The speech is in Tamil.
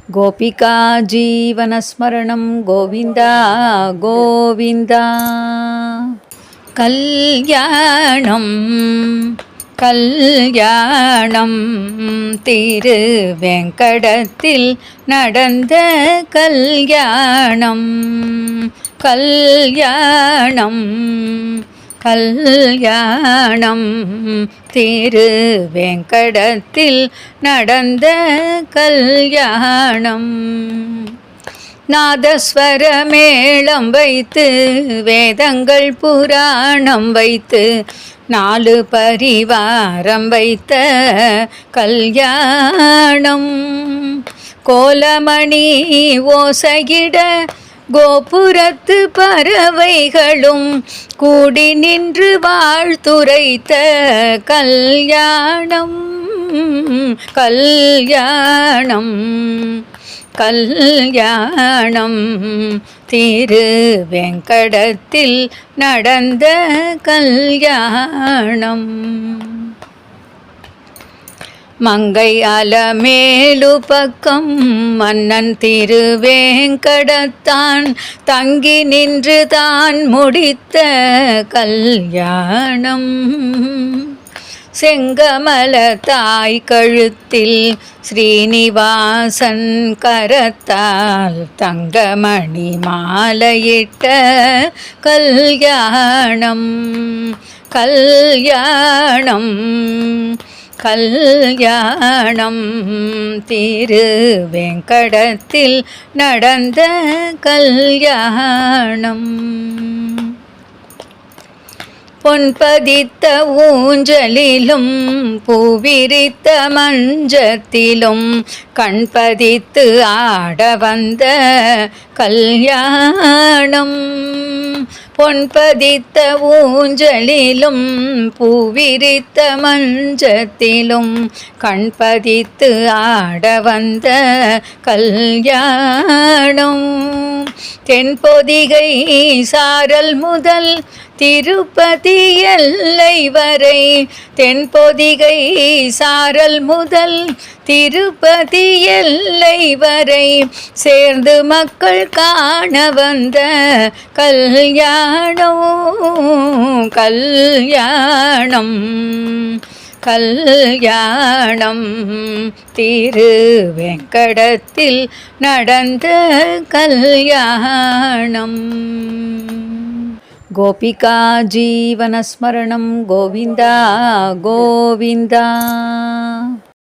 गोपिका जीवनस्मरणं गोविन्द गोविन्द கல்யாணம் கல்யாணம் திருவேங்கடத்தில் நடந்த கல்யாணம் கல்யாணம் கல்யாணம் திருவேங்கடத்தில் நடந்த கல்யாணம் நாதஸ்வர மேளம் வைத்து வேதங்கள் புராணம் வைத்து 4 பரிவாரம் வைத்த கல்யாணம் கோலமணி ஓசையிட கோபுரத்து பறவைகளும் கூடி நின்று வாழ்த்துரைத்த கல்யாணம் கல்யாணம் கல்யாணம் திருவேங்கடத்தில் நடந்த கல்யாணம் மங்கை அலமேலு பக்கம் மன்னன் திருவேங்கடத்தான் தங்கி நின்று தான் முடித்த கல்யாணம் செங்கமல தாய் கழுத்தில் ஸ்ரீனிவாசன் கரத்தால் தங்கமணி மாலையிட்ட கல்யாணம் கல்யாணம் கல்யாணம் திருவேங்கடத்தில் நடந்த கல்யாணம் பொன்பதித்த ஊஞ்சலிலும் பூவிரித்த மஞ்சத்திலும் கண்பதித்து ஆட வந்த கல்யாணம் பொன்பதித்த ஊஞ்சலிலும் பூவிரித்த மஞ்சத்திலும் கண்பதித்து ஆட வந்த கல்யாணம் தென்பொதிகை சாரல் முதல் திருப்பதி எல்லை வரை தென்பொதிகை சாரல் முதல் திருப்பதி எல்லை வரை சேர்ந்து மக்கள் காண வந்த கல்யாணம் கல்யாணம் கல்யாணம் திருவேங்கடத்தில் நடந்த கல்யாணம் गोपिका जीवनस्मरणं गोविन्द गोविन्द।